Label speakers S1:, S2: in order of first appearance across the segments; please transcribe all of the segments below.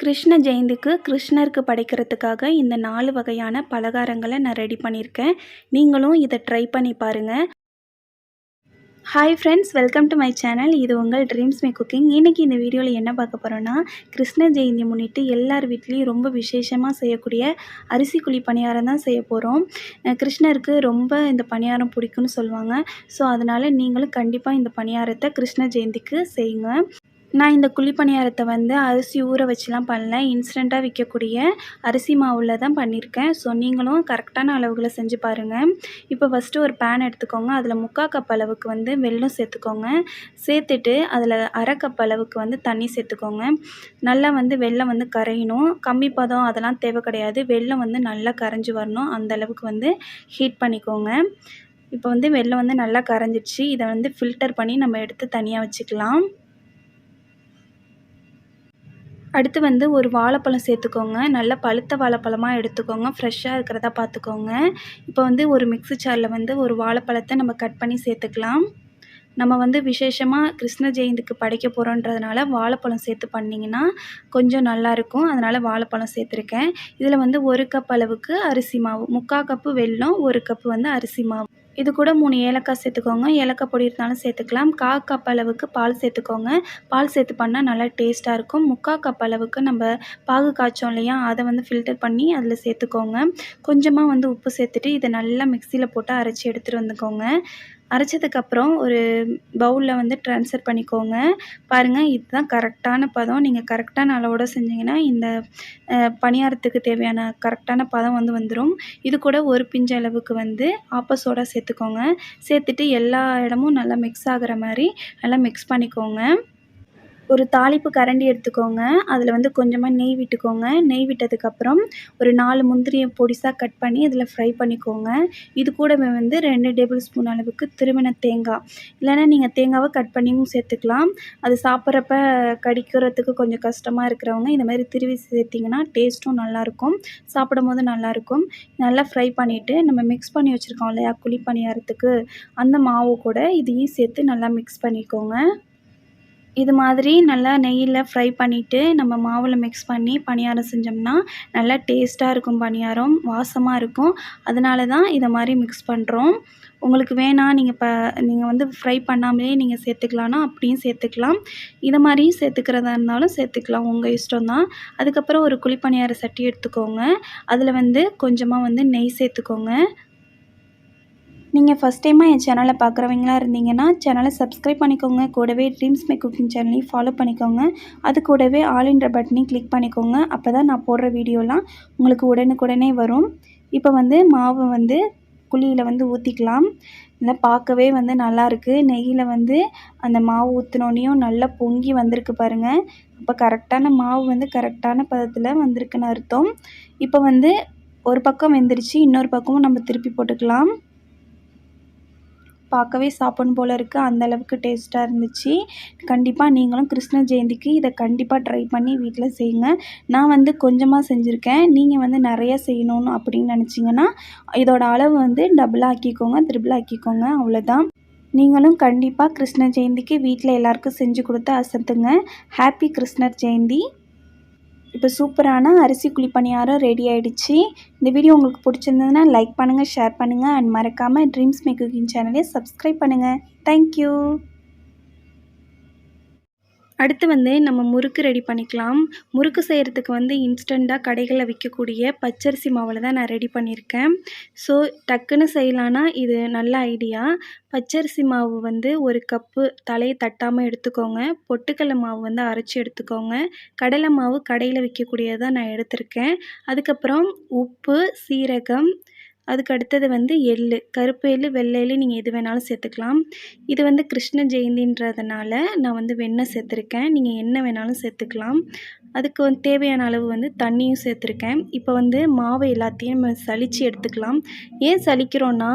S1: கிருஷ்ண ஜெயந்திக்கு கிருஷ்ணருக்கு படைக்கிறதுக்காக இந்த 4 வகையான பலகாரங்களை நான் ரெடி பண்ணியிருக்கேன். நீங்களும் இதை ட்ரை பண்ணி பாருங்கள். Hi friends, welcome to my channel. இது உங்கள் ட்ரீம்ஸ் மே குக்கிங். இன்றைக்கி இந்த வீடியோவில் என்ன பார்க்க போகிறோன்னா, கிருஷ்ண ஜெயந்தி முன்னிட்டு எல்லார் வீட்லேயும் ரொம்ப விசேஷமாக செய்யக்கூடிய அரிசி குழி பணியாரம் தான் செய்ய போகிறோம். கிருஷ்ணருக்கு ரொம்ப இந்த பணியாரம் பிடிக்கும்னு சொல்லுவாங்க. ஸோ அதனால் நீங்களும் கண்டிப்பாக இந்த பணியாரத்தை கிருஷ்ண ஜெயந்திக்கு செய்யுங்க. நான் இந்த குழி பணியாரத்தை அரிசி ஊற வச்சுலாம் பண்ணல. இன்ஸ்டண்ட்டாக விற்கக்கூடிய அரிசி மாவில் தான் பண்ணியிருக்கேன். ஸோ நீங்களும் கரெக்டான அளவுகளை செஞ்சு பாருங்கள். இப்போ ஃபஸ்ட்டு ஒரு பேன் எடுத்துக்கோங்க. அதில் 3/4 கப் அளவுக்கு வெல்லம் சேர்த்துக்கோங்க. சேர்த்துட்டு அதில் 1/2 கப் அளவுக்கு தண்ணி சேர்த்துக்கோங்க. நல்லா வெல்லம் கரையணும். கம்மி பதம் அதெல்லாம் தேவை கிடையாது. வெல்லம் நல்லா கரைஞ்சி வரணும். அந்த அளவுக்கு ஹீட் பண்ணிக்கோங்க. இப்போ வெல்லம் நல்லா கரைஞ்சிடுச்சு. இதை ஃபில்டர் பண்ணி நம்ம எடுத்து தனியாக வச்சுக்கலாம். அடுத்து ஒரு வாழைப்பழம் சேர்த்துக்கோங்க. நல்லா பழுத்த வாழைப்பழமாக எடுத்துக்கோங்க. ஃப்ரெஷ்ஷாக இருக்கிறதா பார்த்துக்கோங்க. இப்போ ஒரு மிக்ஸி ஜாரில் ஒரு வாழைப்பழத்தை நம்ம கட் பண்ணி சேர்த்துக்கலாம். நம்ம விசேஷமாக கிருஷ்ண ஜெயந்திக்கு படைக்க போகிறோன்றதுனால வாழைப்பழம் சேர்த்து பண்ணிங்கன்னா கொஞ்சம் நல்லாயிருக்கும். அதனால் வாழைப்பழம் சேர்த்துருக்கேன். இதில் 1 கப் அளவுக்கு அரிசி மாவு, 3/4 கப்பு வெல்லம், 1 கப்பு அரிசி மாவு. இது கூட 3 ஏலக்காய் சேர்த்துக்கோங்க. ஏலக்காய் பொடி இருந்தாலும் சேர்த்துக்கலாம். 1/4 கப் அளவுக்கு பால் சேர்த்துக்கோங்க. பால் சேர்த்து பண்ணால் நல்லா டேஸ்ட்டாக இருக்கும். 3/4 கப் அளவுக்கு நம்ம பாகு காய்ச்சோம் இல்லையா, அதை ஃபில்டர் பண்ணி அதில் சேர்த்துக்கோங்க. கொஞ்சமாக உப்பு சேர்த்துட்டு இதை நல்லா மிக்சியில் போட்டு அரைச்சி எடுத்துகிட்டு வந்துக்கோங்க. அரைச்சதுக்கப்புறம் ஒரு பவுலில் ட்ரான்ஸ்ஃபர் பண்ணிக்கோங்க. பாருங்கள், இதுதான் கரெக்டான பதம். நீங்கள் கரெக்டான அளவோடு செஞ்சிங்கன்னா இந்த பணியாரத்துக்கு தேவையான கரெக்டான பதம் வந்துடும். இது கூட ஒரு பிஞ்சு அளவுக்கு ஆப்ப சோடா சேர்த்துக்கோங்க. சேர்த்துட்டு எல்லா இடமும் நல்லா மிக்ஸ் ஆகிற மாதிரி நல்லா மிக்ஸ் பண்ணிக்கோங்க. ஒரு தாளிப்பு கரண்டி எடுத்துக்கோங்க. அதில் கொஞ்சமாக நெய் விட்டுக்கோங்க. நெய் விட்டதுக்கப்புறம் ஒரு 4 முந்திரியை பொடிசாக கட் பண்ணி இதில் ஃப்ரை பண்ணிக்கோங்க. இது கூடவே 2 டேபிள் ஸ்பூன் அளவுக்கு திருவின தேங்காய், இல்லைன்னா நீங்கள் தேங்காவை கட் பண்ணியும் சேர்த்துக்கலாம். அது சாப்பிட்றப்ப கடிக்கிறதுக்கு கொஞ்சம் கஷ்டமாக இருக்கிறவங்க இந்த மாதிரி திருவி சேர்த்திங்கன்னா டேஸ்ட்டும் நல்லாயிருக்கும், சாப்பிடும் போது நல்லாயிருக்கும். நல்லா ஃப்ரை பண்ணிவிட்டு நம்ம மிக்ஸ் பண்ணி வச்சுருக்கோம் இல்லையா குழி பணியாரத்துக்கு, அந்த மாவு கூட இதையும் சேர்த்து நல்லா மிக்ஸ் பண்ணிக்கோங்க. இது மாதிரி நல்லா நெய்யில் ஃப்ரை பண்ணிவிட்டு நம்ம மாவில் மிக்ஸ் பண்ணி பணியாரம் செஞ்சோம்னா நல்லா டேஸ்ட்டாக இருக்கும். பணியாரம் வாசமாக இருக்கும். அதனால தான் இதை மாதிரி மிக்ஸ் பண்ணுறோம். உங்களுக்கு வேணாம், நீங்கள் ஃப்ரை பண்ணாமலே நீங்கள் சேர்த்துக்கலான்னா அப்படியும் சேர்த்துக்கலாம். இதை மாதிரியும் சேர்த்துக்கிறதா இருந்தாலும் சேர்த்துக்கலாம், உங்கள் இஷ்டம் தான். அதுக்கப்புறம் ஒரு குழி பணியார சட்டி எடுத்துக்கோங்க. அதில் கொஞ்சமாக நெய் சேர்த்துக்கோங்க. நீங்கள் ஃபஸ்ட் டைமாக என் சேனலை பார்க்குறவங்களா இருந்தீங்கன்னா சேனலை சப்ஸ்கிரைப் பண்ணிக்கோங்க. கூடவே ட்ரீம்ஸ் மே குக்கிங் சேனலையும் ஃபாலோ பண்ணிக்கோங்க. அது கூடவே ஆல் என்ற பட்டனையும் கிளிக் பண்ணிக்கோங்க. அப்போ தான் நான் போடுற வீடியோலாம் உங்களுக்கு உடனுக்குடனே வரும். இப்போ மாவு குழியில் ஊற்றிக்கலாம். நல்லா பார்க்கவே நல்லாயிருக்கு. நெய்யில் அந்த மாவு ஊற்றினோனையும் நல்லா பொங்கி வந்திருக்கு பாருங்கள். அப்போ கரெக்டான மாவு கரெக்டான பதத்தில் வந்திருக்குன்னு அர்த்தம். இப்போ ஒரு பக்கம் வெந்துருச்சு, இன்னொரு பக்கமும் நம்ம திருப்பி போட்டுக்கலாம். பார்க்கவே சாப்பிடணும் போல் இருக்குது. அந்தளவுக்கு டேஸ்ட்டாக இருந்துச்சு. கண்டிப்பாக நீங்களும் கிருஷ்ண ஜெயந்திக்கு இதை கண்டிப்பாக ட்ரை பண்ணி வீட்டில் செய்யுங்க. நான் கொஞ்சமாக செஞ்சுருக்கேன். நீங்கள் நிறையா செய்யணும்னு அப்படின்னு நினச்சிங்கன்னா இதோட அளவு டபுளாக ஆக்கிக்கோங்க, ட்ரிபிள் ஆக்கிக்கோங்க. அவ்வளோதான். நீங்களும் கண்டிப்பாக கிருஷ்ண ஜெயந்திக்கு வீட்டில் எல்லாருக்கும் செஞ்சு கொடுத்து அசத்துங்க. ஹாப்பி கிருஷ்ணர் ஜெயந்தி. இப்போ சூப்பரான அரிசி குழி பணியாரம் ரெடி ஆகிடுச்சு. இந்த வீடியோ உங்களுக்கு பிடிச்சிருந்ததுன்னா லைக் பண்ணுங்கள், ஷேர் பண்ணுங்கள் அண்ட் மறக்காமல் ட்ரீம்ஸ் மே குக்கிங் சேனலை சப்ஸ்கிரைப் பண்ணுங்கள். தேங்க்யூ. அடுத்து நம்ம முறுக்கு ரெடி பண்ணிக்கலாம். முறுக்கு செய்கிறதுக்கு இன்ஸ்டண்ட்டாக கடைகளில் விற்கக்கூடிய பச்சரிசி மாவில் தான் நான் ரெடி பண்ணியிருக்கேன். ஸோ டக்குன்னு செய்யலான்னா இது நல்ல ஐடியா. பச்சரிசி மாவு 1 கப்பு தலையை தட்டாமல் எடுத்துக்கோங்க. பொட்டுக்கடலை மாவு அரைச்சி எடுத்துக்கோங்க. கடலை மாவு கடையில் விற்கக்கூடியது தான் நான் எடுத்திருக்கேன். அதுக்கப்புறம் உப்பு, சீரகம், அதுக்கு அடுத்தது எள்ளு, கருப்பு எள்ளு, வெள்ளை எள்ளு நீங்கள் எது வேணாலும் சேர்த்துக்கலாம். இது கிருஷ்ண ஜெயந்தின்றதுனால நான் வெண்ணெய் சேர்த்துருக்கேன். நீங்கள் என்ன வேணாலும் சேர்த்துக்கலாம். அதுக்கு தேவையான அளவு தண்ணியும் சேர்த்துருக்கேன். இப்போ மாவை எல்லாத்தையும் நம்ம சலித்து எடுத்துக்கலாம். ஏன் சலிக்கிறோன்னா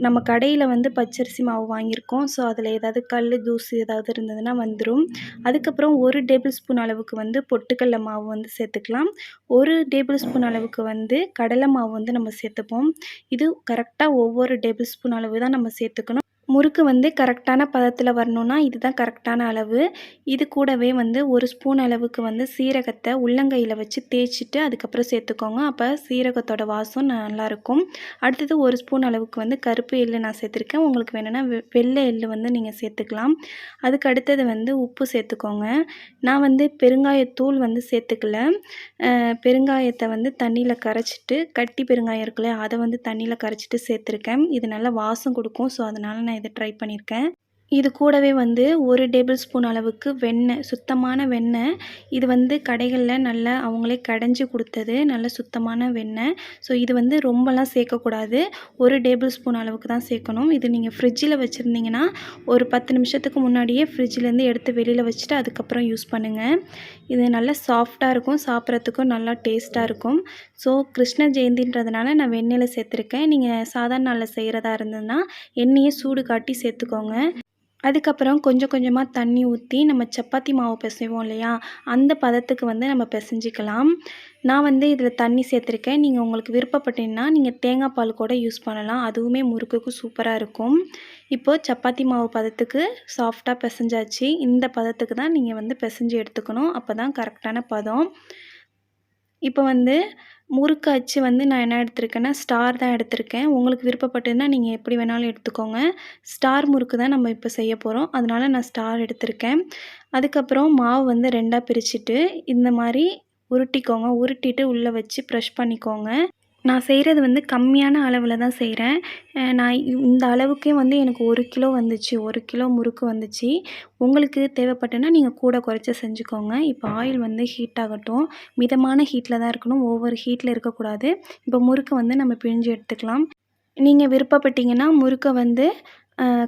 S1: நம்ம கடையில் பச்சரிசி மாவு வாங்கியிருக்கோம். ஸோ அதில் ஏதாவது கல், தூசு ஏதாவது இருந்ததுன்னா வந்துடும். அதுக்கப்புறம் 1 டேபிள் ஸ்பூன் அளவுக்கு பொட்டுக்கடலை மாவு சேர்த்துக்கலாம். 1 டேபிள் ஸ்பூன் அளவுக்கு கடலை மாவு நம்ம சேர்த்துப்போம். இது கரெக்டாக ஒவ்வொரு டேபிள் ஸ்பூன் அளவு தான் நம்ம சேர்த்துக்கணும். முறுக்கு வந்து கரெக்டான பதத்தில் வரணுன்னா இதுதான் கரெக்டான அளவு. இது கூடவே வந்து 1 ஸ்பூன் அளவுக்கு வந்து சீரகத்தை உள்ளங்கையில் வச்சு தேய்ச்சிட்டு அதுக்கப்புறம் சேர்த்துக்கோங்க. அப்போ சீரகத்தோட வாசம் நல்லாயிருக்கும். அடுத்தது 1 ஸ்பூன் அளவுக்கு வந்து கருப்பு எள்ளு நான் சேர்த்துருக்கேன். உங்களுக்கு வேணும்னா வெள்ளை எள்ளு வந்து நீங்கள் சேர்த்துக்கலாம். அதுக்கு அடுத்தது வந்து உப்பு சேர்த்துக்கோங்க. நான் வந்து பெருங்காயத்தூள் வந்து சேர்த்துக்கல. பெருங்காயத்தை வந்து தண்ணியில் கரைச்சிட்டு கட்டி பெருங்காயம் இருக்குல்ல அதை வந்து தண்ணியில் கரைச்சிட்டு சேர்த்துருக்கேன். இது நல்லா வாசம் கொடுக்கும். ஸோ அதனால் நான் இதை ட்ரை பண்ணியிருக்கேன். இது கூடவே வந்து 1 டேபிள் ஸ்பூன் அளவுக்கு வெண்ணெய், சுத்தமான வெண்ணெய். இது வந்து கடைகளில் நல்லா அவங்களே கடைஞ்சி கொடுத்தது, நல்ல சுத்தமான வெண்ணெய். ஸோ இது வந்து ரொம்பலாம் சேர்க்கக்கூடாது. 1 டேபிள் ஸ்பூன் அளவுக்கு தான் சேர்க்கணும். இது நீங்கள் ஃப்ரிட்ஜில் வச்சுருந்தீங்கன்னா ஒரு 10 நிமிஷத்துக்கு முன்னாடியே ஃப்ரிட்ஜிலேருந்து எடுத்து வெளியில் வச்சுட்டு அதுக்கப்புறம் யூஸ் பண்ணுங்கள். இது நல்லா சாஃப்டாக இருக்கும், சாப்பிட்றதுக்கும் நல்லா டேஸ்ட்டாக இருக்கும். ஸோ கிருஷ்ண ஜெயந்தின்றதுனால நான் வெண்ணெயில் சேர்த்துருக்கேன். நீங்கள் சாதாரண நாளில் செய்கிறதா இருந்ததுன்னா எண்ணெயை சூடு காட்டி சேர்த்துக்கோங்க. அதுக்கப்புறம் கொஞ்சம் கொஞ்சமாக தண்ணி ஊற்றி நம்ம சப்பாத்தி மாவு பிசைவோம் இல்லையா, அந்த பதத்துக்கு வந்து நம்ம பிசைஞ்சிக்கலாம். நான் வந்து இதில் தண்ணி சேர்த்துருக்கேன். நீங்கள் உங்களுக்கு விருப்பப்பட்டீங்கன்னா நீங்கள் தேங்காய் பால் கூட யூஸ் பண்ணலாம். அதுவுமே முறுக்குக்கு சூப்பராக இருக்கும். இப்போது சப்பாத்தி மாவு பதத்துக்கு சாஃப்டாக பிசைஞ்சாச்சு. இந்த பதத்துக்கு தான் நீங்கள் வந்து பிசைஞ்சு எடுத்துக்கணும். அப்போ தான் கரெக்டான பதம். இப்போ வந்து முறுக்கு அச்சு வந்து நான் என்ன எடுத்திருக்கேன்னா ஸ்டார் தான் எடுத்திருக்கேன். உங்களுக்கு விருப்பப்பட்டதுன்னா நீங்கள் எப்படி வேணாலும் எடுத்துக்கோங்க. ஸ்டார் முறுக்கு தான் நம்ம இப்போ செய்ய போகிறோம். அதனால நான் ஸ்டார் எடுத்திருக்கேன். அதுக்கப்புறம் மாவு வந்து 2ஆ பிரிச்சுட்டு இந்த மாதிரி உருட்டிக்கோங்க. உருட்டிட்டு உள்ளே வச்சு ப்ரெஷ் பண்ணிக்கோங்க. நான் செய்கிறது வந்து கம்மியான அளவில் தான் செய்கிறேன். நான் இந்த அளவுக்கே வந்து எனக்கு 1 கிலோ வந்துச்சு. 1 கிலோ முறுக்கு வந்துச்சு. உங்களுக்கு தேவைப்பட்டதுன்னா நீங்கள் கூட குறைச்சி செஞ்சுக்கோங்க. இப்போ ஆயில் வந்து ஹீட் ஆகட்டும். மிதமான ஹீட்டில் தான் இருக்கணும். ஓவர் ஹீட்டில் இருக்கக்கூடாது. இப்போ முறுக்கு வந்து நம்ம பிழிஞ்சு எடுத்துக்கலாம். நீங்கள் விருப்பப்பட்டீங்கன்னா முறுக்கை வந்து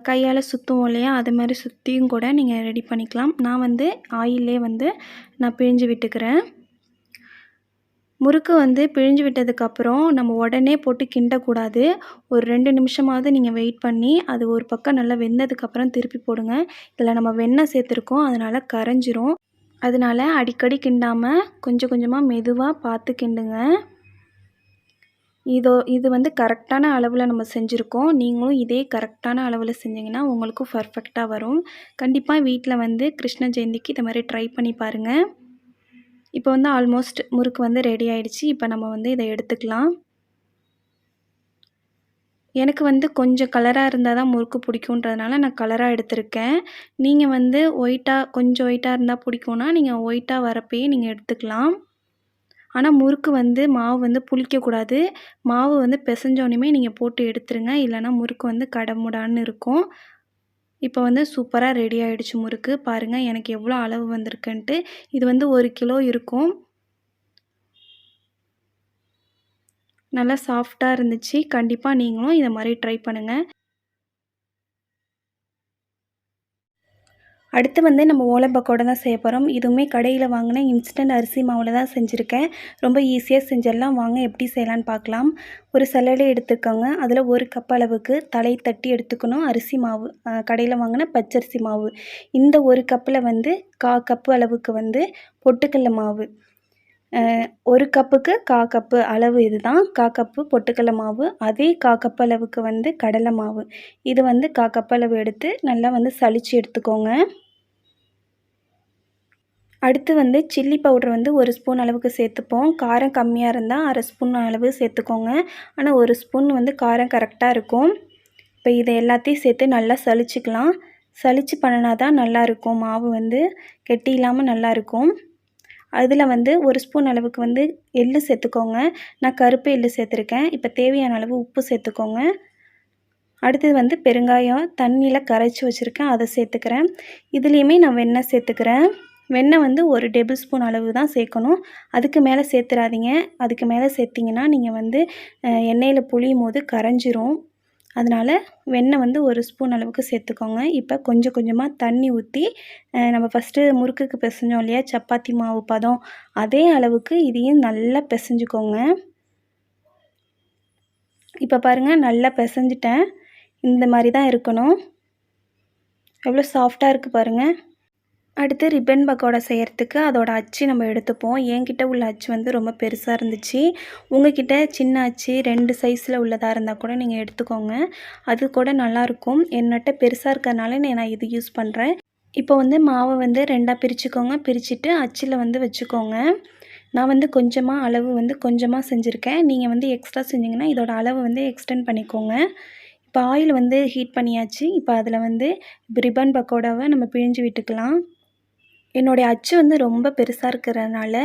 S1: கையால் சுற்றுவோம் இல்லையா, அது மாதிரி சுற்றியும் கூட நீங்கள் ரெடி பண்ணிக்கலாம். நான் வந்து ஆயிலே வந்து நான் பிழிஞ்சு விட்டுக்கிறேன். முறுக்கு வந்து பிழிஞ்சு விட்டதுக்கப்புறம் நம்ம உடனே போட்டு கிண்டக்கூடாது. ஒரு 2 நிமிஷமாவது நீங்கள் வெயிட் பண்ணி அது ஒரு பக்கம் நல்லா வெந்ததுக்கப்புறம் திருப்பி போடுங்க. இதில் நம்ம வெண்ணெய் சேர்த்துருக்கோம், அதனால் கரைஞ்சிரும். அதனால் அடிக்கடி கிண்டாமல் கொஞ்சம் கொஞ்சமாக மெதுவாக பார்த்து கிண்டுங்க. இது வந்து கரெக்டான அளவில் நம்ம செஞ்சுருக்கோம். நீங்களும் இதே கரெக்டான அளவில் செஞ்சிங்கன்னா உங்களுக்கும் பர்ஃபெக்டாக வரும். கண்டிப்பாக வீட்டில் வந்து கிருஷ்ண ஜெயந்திக்கு இதை மாதிரி ட்ரை பண்ணி பாருங்கள். இப்போ வந்து ஆல்மோஸ்ட் முறுக்கு வந்து ரெடி ஆயிடுச்சு. இப்போ நம்ம வந்து இதை எடுத்துக்கலாம். எனக்கு வந்து கொஞ்சம் கலராக இருந்தால் தான் முறுக்கு பிடிக்குன்றதுனால நான் கலராக எடுத்திருக்கேன். நீங்கள் வந்து கொஞ்சம் ஒயிட்டாக இருந்தால் பிடிக்கும்னா நீங்கள் ஒயிட்டாக வரப்பயே நீங்கள் எடுத்துக்கலாம். ஆனால் முறுக்கு வந்து மாவு வந்து புளிக்கக்கூடாது. மாவு வந்து பிசைஞ்சோனையுமே நீங்கள் போட்டு எடுத்துருங்க. இல்லைனா முறுக்கு வந்து கடமுடான்னு இருக்கும். இப்போ வந்து சூப்பராக ரெடி ஆகிடுச்சு முறுக்கு. பாருங்கள் எனக்கு எவ்வளோ அளவு வந்திருக்குன்ட்டு. இது வந்து 1 கிலோ இருக்கும். நல்லா சாஃப்டாக இருந்துச்சு. கண்டிப்பாக நீங்களும் இதை மாதிரி ட்ரை பண்ணுங்கள். அடுத்து வந்து நம்ம ஓலை பக்கோடா தான் செய்ய போகிறோம். இதுவுமே கடையில் வாங்கின இன்ஸ்டன்ட் அரிசி மாவில் தான் செஞ்சுருக்கேன். ரொம்ப ஈஸியாக செஞ்சிடலாம். வாங்க எப்படி செய்யலான்னு பார்க்கலாம். ஒரு சல்லடை எடுத்துக்கோங்க. அதில் 1 கப் அளவுக்கு தலை தட்டி எடுத்துக்கணும். அரிசி மாவு கடையில் வாங்கின பச்சரிசி மாவு. இந்த 1 கப்பில் வந்து 1/4 கப்பு அளவுக்கு வந்து பொட்டுக்கடலை மாவு. 1 கப்புக்கு 1/4 கப்பு அளவு இதுதான். 1/4 கப்பு பொட்டுக்கடலை மாவு. அதே 1/4 கப் அளவுக்கு வந்து கடலை மாவு. இது வந்து 1/4 கப் அளவு எடுத்து நல்லா வந்து சலிச்சு எடுத்துக்கோங்க. அடுத்து வந்து சில்லி பவுடர் வந்து 1 ஸ்பூன் அளவுக்கு சேர்த்துப்போம். காரம் கம்மியாக இருந்தால் 1/2 ஸ்பூன் அளவு சேர்த்துக்கோங்க. ஆனால் 1 ஸ்பூன் வந்து காரம் கரெக்டாக இருக்கும். இப்போ இதை எல்லாத்தையும் சேர்த்து நல்லா சலிச்சுக்கலாம். சலிச்சு பண்ணினா தான் நல்லாயிருக்கும். மாவு வந்து கெட்டி இல்லாமல் நல்லாயிருக்கும். அதில் வந்து 1 ஸ்பூன் அளவுக்கு வந்து எள்ளு சேர்த்துக்கோங்க. நான் கருப்பு எள்ளு சேர்த்துருக்கேன். இப்போ தேவையான அளவு உப்பு சேர்த்துக்கோங்க. அடுத்தது வந்து பெருங்காயம் தண்ணியில் கரைச்சி வச்சுருக்கேன், அதை சேர்த்துக்கிறேன். இதுலேயுமே நான் வெண்ணெய் சேர்த்துக்கிறேன். வெண்ணெய் வந்து 1 டேபிள் ஸ்பூன் அளவு தான் சேர்க்கணும். அதுக்கு மேலே சேர்த்துறாதீங்க. அதுக்கு மேலே சேர்த்திங்கன்னா நீங்கள் வந்து எண்ணெயில் புளியும் போது கரைஞ்சிரும். அதனால் வெண்ணெய் வந்து 1 ஸ்பூன் அளவுக்கு சேர்த்துக்கோங்க. இப்போ கொஞ்சம் கொஞ்சமாக தண்ணி ஊற்றி நம்ம ஃபஸ்ட்டு முறுக்குக்கு பிசைஞ்சோம் இல்லையா, சப்பாத்தி மாவு பதம், அதே அளவுக்கு இதையும் நல்லா பிசைஞ்சுக்கோங்க. இப்போ பாருங்கள் நல்லா பிசைஞ்சிட்டேன். இந்த மாதிரி தான் இருக்கணும். எவ்வளோ சாஃப்டாக இருக்குது பாருங்கள். அடுத்து ரிப்பன் பக்கோடா செய்கிறதுக்கு அதோட அச்சு நம்ம எடுத்துப்போம். என்கிட்ட உள்ள அச்சு வந்து ரொம்ப பெருசாக இருந்துச்சு. உங்ககிட்ட சின்ன அச்சு 2 சைஸில் உள்ளதாக இருந்தால் கூட நீங்கள் எடுத்துக்கோங்க. அது கூட நல்லாயிருக்கும். என்னட்ட பெருசாக இருக்கிறதுனால நான் இது யூஸ் பண்ணுறேன். இப்போ வந்து மாவை வந்து 2ஆக பிரிச்சுக்கோங்க. பிரிச்சுட்டு அச்சில் வந்து வச்சுக்கோங்க. நான் வந்து கொஞ்சமாக அளவு வந்து கொஞ்சமாக செஞ்சுருக்கேன். நீங்கள் வந்து எக்ஸ்ட்ரா செஞ்சிங்கன்னா இதோட அளவு வந்து எக்ஸ்டெண்ட் பண்ணிக்கோங்க. இப்போ ஆயில் வந்து ஹீட் பண்ணியாச்சு. இப்போ அதில் வந்து ரிப்பன் பக்கோடாவை நம்ம பிழிஞ்சு விட்டுக்கலாம். என்னுடைய அச்சு வந்து ரொம்ப பெருசாக இருக்கிறதுனால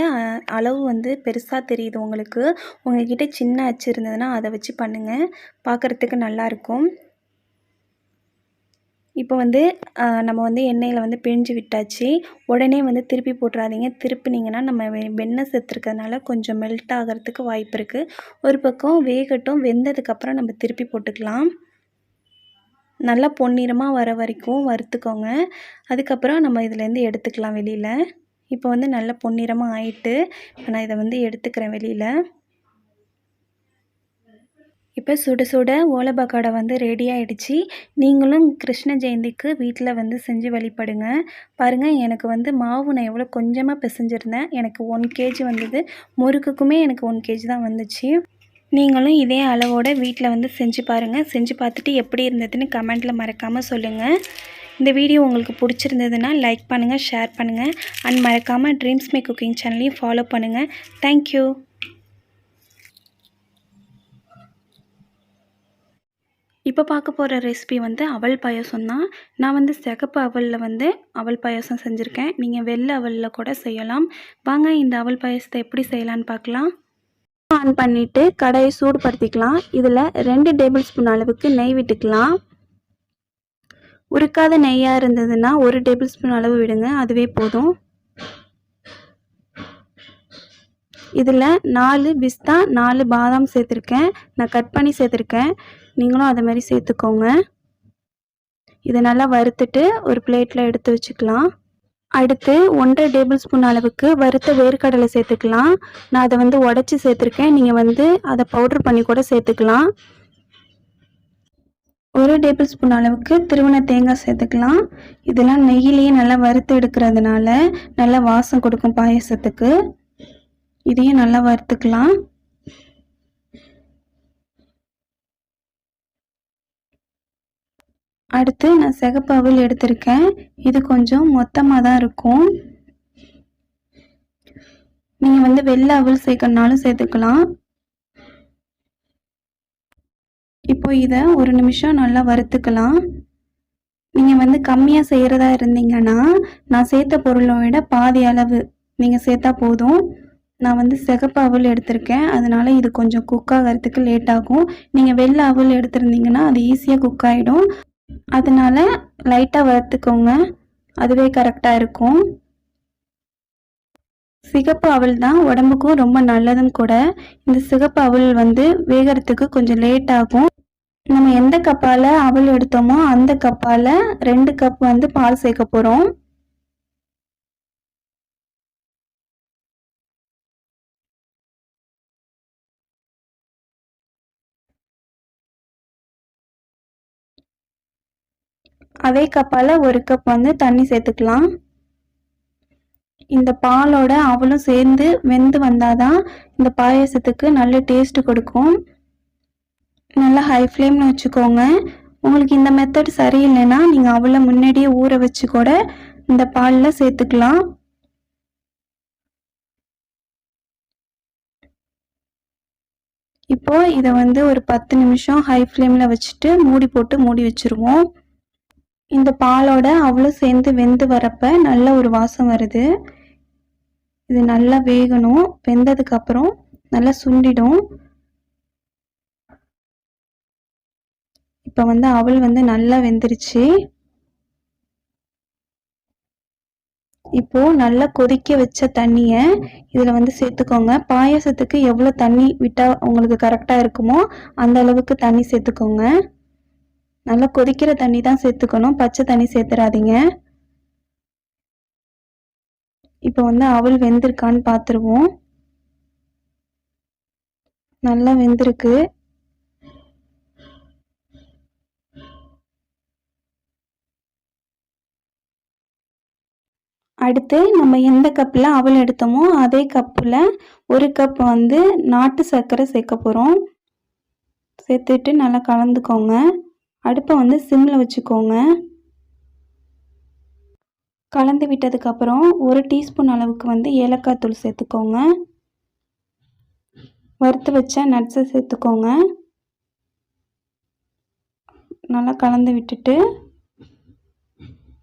S1: அளவு வந்து பெருசாக தெரியுது உங்களுக்கு. உங்கள்கிட்ட சின்ன அச்சு இருந்ததுன்னா அதை வச்சு பண்ணுங்கள். பார்க்குறதுக்கு நல்லாயிருக்கும். இப்போ வந்து நம்ம வந்து எண்ணெயில் வந்து பிழிஞ்சு விட்டாச்சு. உடனே வந்து திருப்பி போட்டுறாதீங்க. திருப்பினீங்கன்னா நம்ம வெண்ணெய் சேர்த்துருக்கறதுனால கொஞ்சம் மெல்ட் ஆகிறதுக்கு வாய்ப்பு இருக்குது. ஒரு பக்கம் வேகட்டும். வெந்ததுக்கப்புறம் நம்ம திருப்பி போட்டுக்கலாம். நல்லா பொன்னிறமாக வர வரைக்கும் வறுத்துக்கோங்க. அதுக்கப்புறம் நம்ம இதுலேருந்து எடுத்துக்கலாம் வெளியில். இப்போ வந்து நல்லா பொன்னிறமாக ஆயிட்டு நான் இதை வந்து எடுத்துக்கிறேன் வெளியில். இப்போ சுட சுட ஓலை பக்கோடா வந்து ரெடி ஆகிடுச்சு. நீங்களும் கிருஷ்ண ஜெயந்திக்கு வீட்டில் வந்து செஞ்சு வழிபடுங்க. பாருங்கள், எனக்கு வந்து மாவு நான் எவ்வளோ கொஞ்சமாக பிசைஞ்சிருந்தேன். எனக்கு 1 kg வந்தது. முறுக்குக்குமே எனக்கு 1 kg தான் வந்துச்சு. நீங்களும் இதே அளவோடு வீட்டில் வந்து செஞ்சு பாருங்கள். செஞ்சு பார்த்துட்டு எப்படி இருந்ததுன்னு கமெண்ட்டில் மறக்காமல் சொல்லுங்கள். இந்த வீடியோ உங்களுக்கு பிடிச்சிருந்ததுன்னா லைக் பண்ணுங்கள், ஷேர் பண்ணுங்கள். அண்ட் மறக்காமல் ட்ரீம்ஸ் மே குக்கிங் சேனலையும் ஃபாலோ பண்ணுங்கள். தேங்க்யூ. இப்போ பார்க்க போகிற ரெசிபி வந்து அவல் பாயாசம் தான். நான் வந்து சிகப்பு அவலில் வந்து அவல் பாயாசம் செஞ்சுருக்கேன். நீங்கள் வெள்ளை அவலில் கூட செய்யலாம். வாங்க இந்த அவல் பாயாசத்தை எப்படி செய்யலான்னு பார்க்கலாம். ஆன் பண்ணிவிட்டு கடாயை சூடுபடுத்திக்கலாம். இதில் 2 டேபிள் ஸ்பூன் அளவுக்கு நெய் விட்டுக்கலாம். உருக்காத நெய்யாக இருந்ததுன்னா 1 டேபிள் ஸ்பூன் அளவு விடுங்க, அதுவே போதும். இதில் 4 பிஸ்தா 4 பாதாம் சேர்த்துருக்கேன். நான் கட் பண்ணி சேர்த்துருக்கேன். நீங்களும் அதை மாதிரி சேர்த்துக்கோங்க. இதை நல்லா வறுத்துட்டு ஒரு பிளேட்டில் எடுத்து வச்சுக்கலாம். அடுத்து 1.5 டேபிள் ஸ்பூன் அளவுக்கு வறுத்த வேர்க்கடலை சேர்த்துக்கலாம். நான் அதை வந்து உடச்சி சேர்த்துருக்கேன். நீங்கள் வந்து அதை பவுடர் பண்ணி கூட சேர்த்துக்கலாம். 1 டேபிள் ஸ்பூன் அளவுக்கு திருவன தேங்காய் சேர்த்துக்கலாம். இதெல்லாம் நெய்யிலேயே நல்லா வறுத்து எடுக்கிறதுனால நல்லா வாசம் கொடுக்கும் பாயசத்துக்கு. இதையும் நல்லா வறுத்துக்கலாம். அடுத்து நான் சிகப்பு அவல் எடுத்திருக்கேன். இது கொஞ்சம் மொத்தமாக தான் இருக்கும். நீங்கள் வந்து வெள்ளை அவல் சேர்க்கணுனாலும் சேர்த்துக்கலாம். இப்போ இதை 1 நிமிஷம் நல்லா வறுத்துக்கலாம். நீங்கள் வந்து கம்மியாக செய்கிறதா இருந்தீங்கன்னா நான் சேர்த்த பொருளை விட பாதி அளவு நீங்கள் சேர்த்தா போதும். நான் வந்து சிகப்பு அவல் எடுத்திருக்கேன், அதனால இது கொஞ்சம் குக் ஆகிறதுக்கு லேட் ஆகும். நீங்கள் வெள்ளை அவல் எடுத்திருந்தீங்கன்னா அது ஈஸியாக குக் ஆகிடும். அதனால லைட்டாக வறுத்துக்கோங்க, அதுவே கரெக்டாக இருக்கும். சிகப்பு அவல் தான் உடம்புக்கும் ரொம்ப நல்லதும் கூட. இந்த சிகப்பு அவல் வந்து வேகிறதுக்கு கொஞ்சம் லேட் ஆகும். நம்ம எந்த கப்பால் அவல் எடுத்தோமோ அந்த கப்பால் 2 கப் வந்து பால் சேர்க்க போகிறோம். அதே கப்பால் 1 கப் வந்து தண்ணி சேர்த்துக்கலாம். இந்த பாலோட அவலும் சேர்ந்து வெந்து வந்தாதான் இந்த பாயாசத்துக்கு நல்ல டேஸ்ட் கொடுக்கும். நல்லா ஹை ஃப்ளேமில் வச்சுக்கோங்க. உங்களுக்கு இந்த மெத்தட் சரியில்லைன்னா நீங்கள் அவலை முன்னாடியே ஊற வச்சு கூட இந்த பாலில் சேர்த்துக்கலாம். இப்போ இதை வந்து ஒரு 10 நிமிஷம் ஹை ஃப்ளேமில் வச்சுட்டு மூடி போட்டு மூடி வச்சுருவோம். இந்த பாலோட அவளும் சேர்ந்து வெந்து வரப்ப நல்ல ஒரு வாசம் வருது. இது நல்லா வேகணும். வெந்ததுக்கப்புறம் நல்லா சுண்டிடும். இப்போ வந்து அவல் வந்து நல்லா வெந்துருச்சு. இப்போ நல்லா கொதிக்க வச்ச தண்ணியை இதில் வந்து சேர்த்துக்கோங்க. பாயாசத்துக்கு எவ்வளோ தண்ணி விட்டால் உங்களுக்கு கரெக்டாக இருக்குமோ அந்த அளவுக்கு தண்ணி சேர்த்துக்கோங்க. நல்லா கொதிக்கிற தண்ணி தான் சேர்த்துக்கணும், பச்சை தண்ணி சேர்த்துறாதீங்க. இப்போ வந்து அவல் வெந்திருக்கான்னு பார்த்துருவோம். நல்லா வெந்திருக்கு. அடுத்து நம்ம எந்த கப்பில் அவல் எடுத்தோமோ அதே கப்பில் 1 கப் வந்து நாட்டு சர்க்கரை சேர்க்க போகிறோம். சேர்த்துட்டு நல்லா கலந்துக்கோங்க. அடுப்பை வந்து சிம்மில் வச்சுக்கோங்க. கலந்து விட்டதுக்கப்புறம் 1 டீஸ்பூன் அளவுக்கு வந்து ஏலக்காய் தூள் சேர்த்துக்கோங்க. வறுத்து வச்ச நட்ஸை சேர்த்துக்கோங்க. நல்லா கலந்து விட்டுட்டு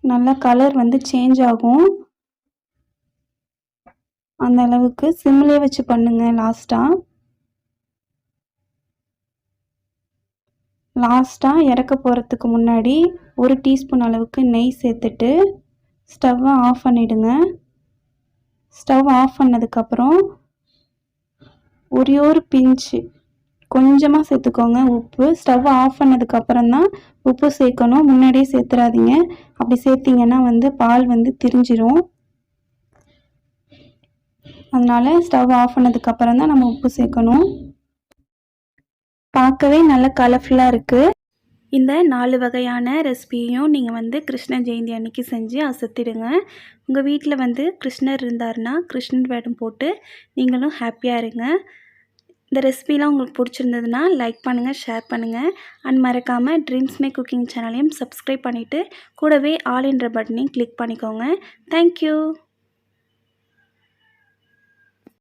S1: நல்லா கலர் வந்து சேஞ்ச் ஆகும். அந்த அளவுக்கு சிம்மிலே வச்சு பண்ணுங்க. லாஸ்ட்டாக இறக்க போகிறதுக்கு முன்னாடி 1 டீஸ்பூன் அளவுக்கு நெய் சேர்த்துட்டு ஸ்டவ்வை ஆஃப் பண்ணிவிடுங்க. ஸ்டவ் ஆஃப் பண்ணதுக்கப்புறம் ஒரே ஒரு பிஞ்சு கொஞ்சமாக சேர்த்துக்கோங்க உப்பு. ஸ்டவ் ஆஃப் பண்ணதுக்கப்புறம் தான் உப்பு சேர்க்கணும். முன்னாடியே சேர்த்துறாதீங்க. அப்படி சேர்த்திங்கன்னா வந்து பால் வந்து திரிஞ்சிரும். அதனால் ஸ்டவ் ஆஃப் பண்ணதுக்கப்புறம் தான் நம்ம உப்பு சேர்க்கணும். பார்க்கவே நல்ல கலர்ஃபுல்லாக இருக்குது. இந்த 4 வகையான ரெசிபியும் நீங்கள் வந்து கிருஷ்ண ஜெயந்தி அன்னைக்கு செஞ்சு அசத்திடுங்க. உங்கள் வீட்டில் வந்து கிருஷ்ணர் இருந்தாருன்னா கிருஷ்ணர் வேடம் போட்டு நீங்களும் ஹாப்பியாக இருங்க. இந்த ரெசிபிலாம் உங்களுக்கு பிடிச்சிருந்ததுன்னா லைக் பண்ணுங்கள், ஷேர் பண்ணுங்கள். அண்ட் மறக்காமல் ட்ரீம்ஸ் மே குக்கிங் சேனலையும் சப்ஸ்கிரைப் பண்ணிவிட்டு கூடவே ஆல் என்ற பட்டனையும் கிளிக் பண்ணிக்கோங்க. தேங்க்யூ.